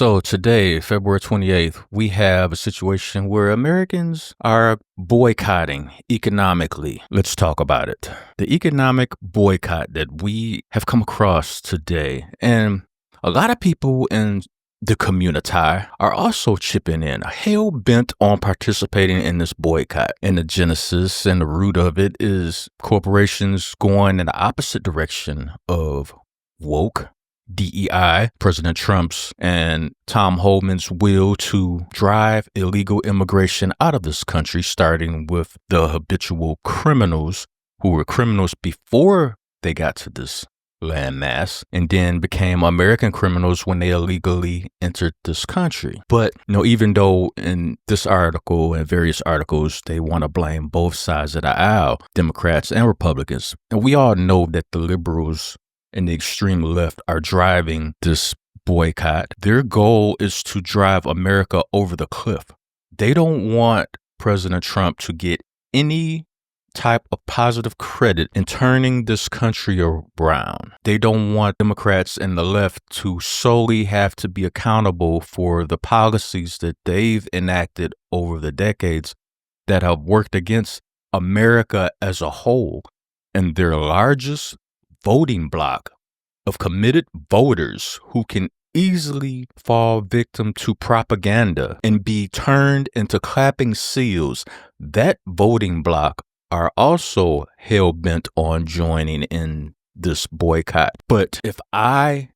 So today, February 28th, we have a situation where Americans are boycotting economically. Let's talk about it. The economic boycott that we have come across today, and a lot of people in the community are also chipping in, hell bent on participating in this boycott. And the genesis and the root of it is corporations going in the opposite direction of woke DEI, President Trump's and Tom Homan's will to drive illegal immigration out of this country, starting with the habitual criminals who were criminals before they got to this landmass and then became American criminals when they illegally entered this country. But, even though in this article and various articles, they want to blame both sides of the aisle, Democrats and Republicans, and we all know that the liberals and the extreme left are driving this boycott. Their goal is to drive America over the cliff. They don't want President Trump to get any type of positive credit in turning this country around. They don't want Democrats and the left to solely have to be accountable for the policies that they've enacted over the decades that have worked against America as a whole. And their largest voting block of committed voters who can easily fall victim to propaganda and be turned into clapping seals, that voting block are also hell-bent on joining in this boycott. But if I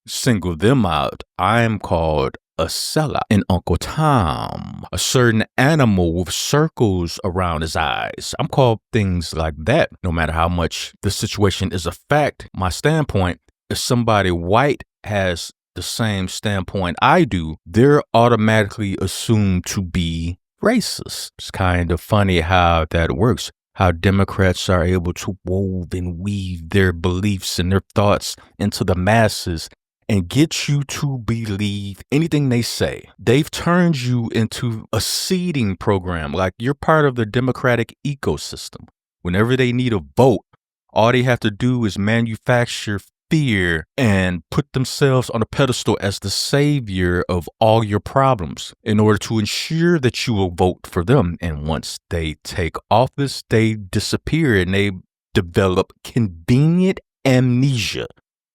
single them out, I am called a sellout, an Uncle Tom, a certain animal with circles around his eyes. I'm called things like that. No matter how much the situation is a fact, my standpoint, if somebody white has the same standpoint I do, they're automatically assumed to be racist. It's kind of funny how that works. How Democrats are able to wove and weave their beliefs and their thoughts into the masses and get you to believe anything they say. They've turned you into a seeding program, like you're part of the Democratic ecosystem. Whenever they need a vote, all they have to do is manufacture fear and put themselves on a pedestal as the savior of all your problems in order to ensure that you will vote for them. And once they take office, they disappear and they develop convenient amnesia.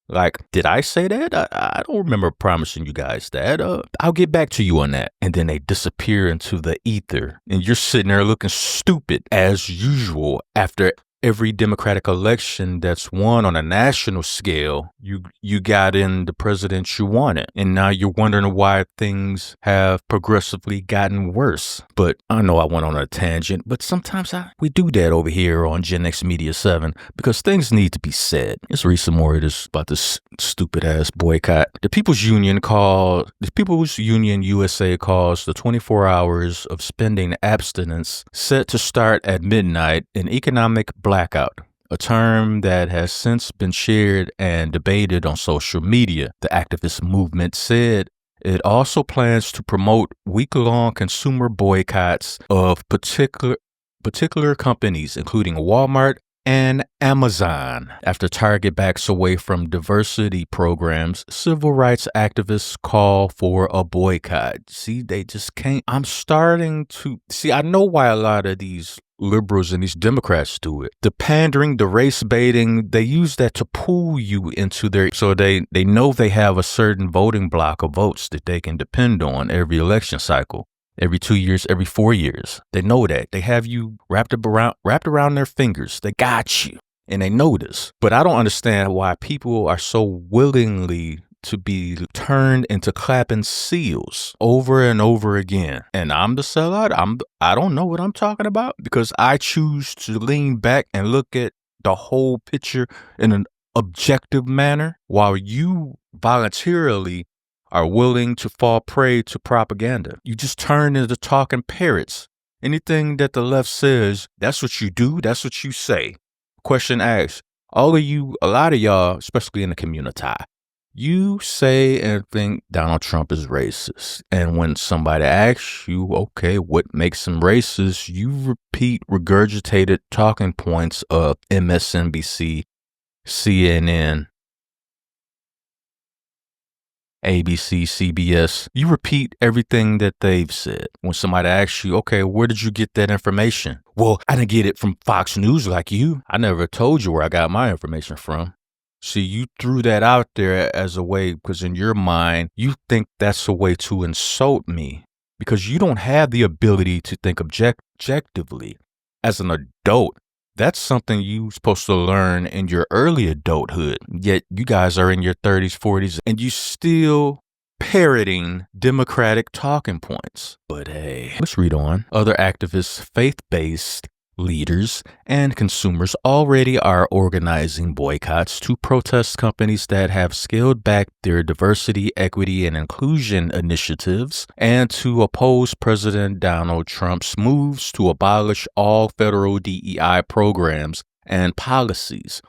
Like, did I say that? I don't remember promising you guys that. I'll get back to you on that. And then they disappear into the ether. And you're sitting there looking stupid as usual after every Democratic election that's won on a national scale. You got in the president you wanted. And now you're wondering why things have progressively gotten worse. But I know I went on a tangent, but sometimes we do that over here on Gen X Media 7 because things need to be said. Let's read some more of this about this stupid ass boycott. The People's Union USA calls the 24 hours of spending abstinence set to start at midnight an economic blackout, a term that has since been shared and debated on social media. The activist movement said it also plans to promote week-long consumer boycotts of particular companies, including Walmart and Amazon. After Target backs away from diversity programs, civil rights activists call for a boycott. See, they just can't. I'm starting to see, I know why a lot of these liberals and these Democrats do it. The pandering, the race baiting, they use that to pull you into so they know they have a certain voting block of votes that they can depend on every election cycle. Every 2 years, every 4 years. They know that. They have you wrapped around their fingers. They got you. And they know this. But I don't understand why people are so willingly to be turned into clapping seals over and over again. And I'm the sellout. I don't know what I'm talking about because I choose to lean back and look at the whole picture in an objective manner while you voluntarily are willing to fall prey to propaganda. You just turn into talking parrots. Anything that the left says, that's what you do, that's what you say. Question asked, a lot of y'all, especially in the community, you say and think Donald Trump is racist. And when somebody asks you, okay, what makes him racist, you repeat regurgitated talking points of MSNBC, CNN, ABC, CBS, you repeat everything that they've said. When somebody asks you, okay, where did you get that information? Well, I didn't get it from Fox News like you. I never told you where I got my information from. See, you threw that out there as a way, because in your mind, you think that's a way to insult me because you don't have the ability to think objectively. As an adult, that's something you're supposed to learn in your early adulthood. Yet you guys are in your 30s, 40s, and you still parroting Democratic talking points. But hey, let's read on. Other activists, faith-based leaders, and consumers already are organizing boycotts to protest companies that have scaled back their diversity, equity, and inclusion initiatives, and to oppose President Donald Trump's moves to abolish all federal DEI programs and policies.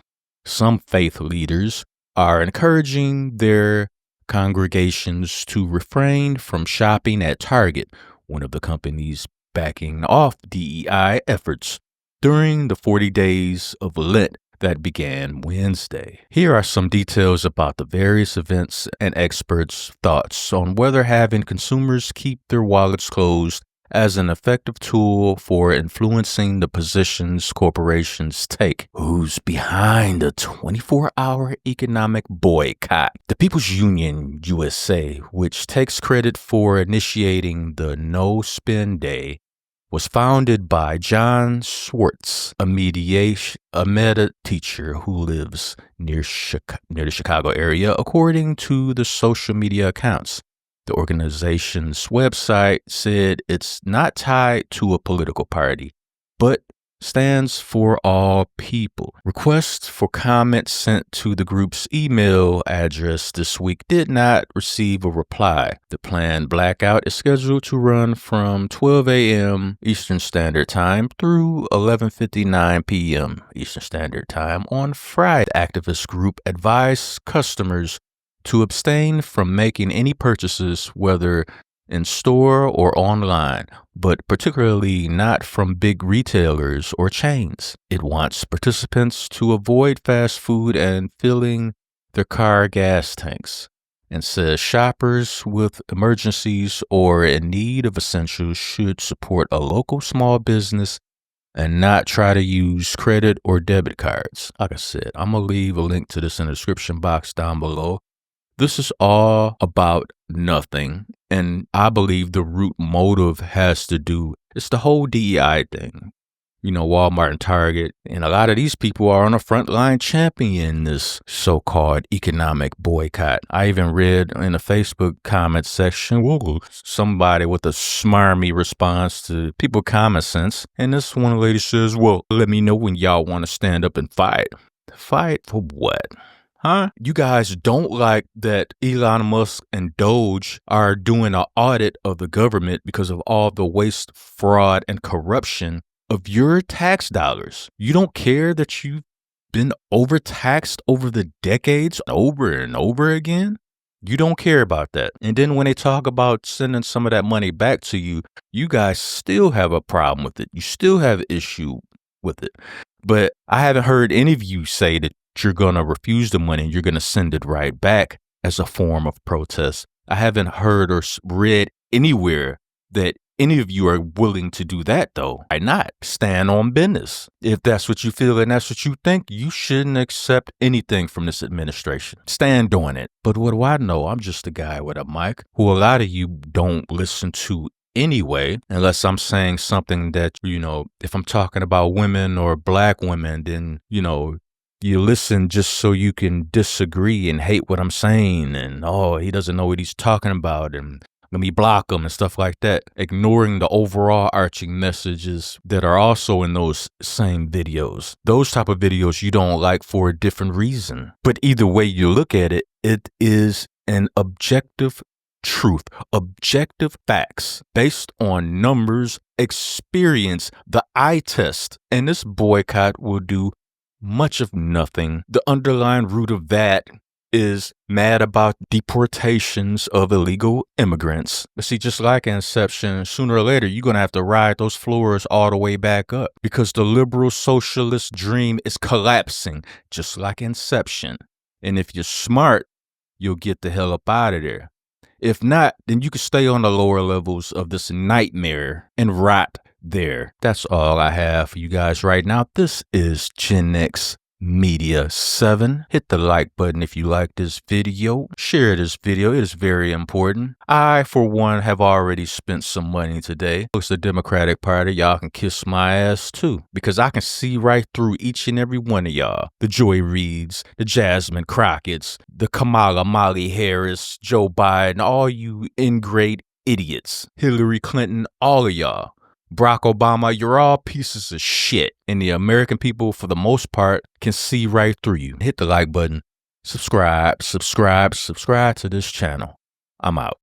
Some faith leaders are encouraging their congregations to refrain from shopping at Target, one of the companies backing off DEI efforts during the 40 days of Lent that began Wednesday. Here are some details about the various events and experts' thoughts on whether having consumers keep their wallets closed as an effective tool for influencing the positions corporations take. Who's behind the 24-hour economic boycott? The People's Union USA, which takes credit for initiating the No Spend Day, was founded by John Schwartz, a meta teacher who lives near the Chicago area, according to the social media accounts. The organization's website said it's not tied to a political party, but stands for all people. Requests for comments sent to the group's email address this week did not receive a reply. The planned blackout is scheduled to run from 12 a.m. Eastern Standard Time through 11:59 p.m. Eastern Standard Time on Friday. The activist group advised customers to abstain from making any purchases, whether in store or online, but particularly not from big retailers or chains. It wants participants to avoid fast food and filling their car gas tanks, and says shoppers with emergencies or in need of essentials should support a local small business and not try to use credit or debit cards. Like I said, I'm going to leave a link to this in the description box down below. This is all about nothing, and I believe the root motive has to do, it's the whole DEI thing. You know, Walmart and Target, and a lot of these people are on the front line championing this so-called economic boycott. I even read in the Facebook comment section, somebody with a smarmy response to people common sense, and this one lady says, well, let me know when y'all want to stand up and fight. Fight for what? Huh? You guys don't like that Elon Musk and Doge are doing an audit of the government because of all the waste, fraud, and corruption of your tax dollars. You don't care that you've been overtaxed over the decades over and over again? You don't care about that. And then when they talk about sending some of that money back to you, you guys still have a problem with it. You still have an issue with it. But I haven't heard any of you say that you're going to refuse the money and you're going to send it right back as a form of protest. I haven't heard or read anywhere that any of you are willing to do that, though. Why not? Stand on business. If that's what you feel and that's what you think, you shouldn't accept anything from this administration. Stand on it. But what do I know? I'm just a guy with a mic who a lot of you don't listen to anyway, unless I'm saying something that, if I'm talking about women or black women, then, you listen just so you can disagree and hate what I'm saying. And, he doesn't know what he's talking about. And let me block him and stuff like that. Ignoring the overall arching messages that are also in those same videos. Those type of videos you don't like for a different reason. But either way you look at it, it is an objective truth, objective facts based on numbers, experience, the eye test. And this boycott will do much of nothing. The underlying root of that is mad about deportations of illegal immigrants. But see, just like Inception, sooner or later, you're going to have to ride those floors all the way back up because the liberal socialist dream is collapsing, just like Inception. And if you're smart, you'll get the hell up out of there. If not, then you can stay on the lower levels of this nightmare and rot there. That's all I have for you guys right now. This is Gen X Media 7. Hit the like button if you like this video. Share this video. It is very important. I, for one, have already spent some money today. It's the Democratic Party. Y'all can kiss my ass too, because I can see right through each and every one of y'all. The Joy Reids, the Jasmine Crockett's, the Kamala Molly Harris, Joe Biden, all you ingrate idiots. Hillary Clinton, all of y'all. Barack Obama, you're all pieces of shit. And the American people, for the most part, can see right through you. Hit the like button. Subscribe to this channel. I'm out.